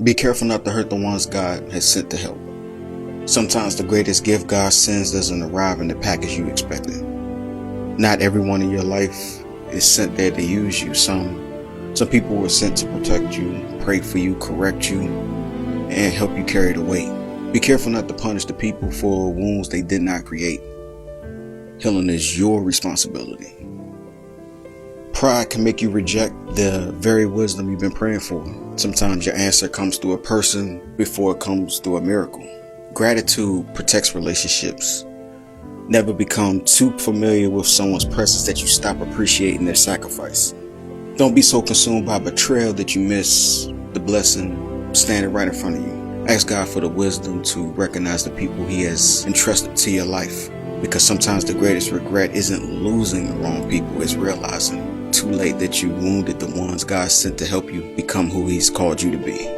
Be careful not to hurt the ones God has sent to help. Sometimes the greatest gift God sends doesn't arrive in the package you expected. Not everyone in your life is sent there to use you. Some people were sent to protect you, pray for you, correct you, and help you carry the weight. Be careful not to punish the people for wounds they did not create. Healing is your responsibility. Pride can make you reject the very wisdom you've been praying for. Sometimes your answer comes through a person before it comes through a miracle. Gratitude protects relationships. Never become too familiar with someone's presence that you stop appreciating their sacrifice. Don't be so consumed by betrayal that you miss the blessing standing right in front of you. Ask God for the wisdom to recognize the people He has entrusted to your life. Because sometimes the greatest regret isn't losing the wrong people, it's realizing too late that you wounded the ones God sent to help you become who He's called you to be.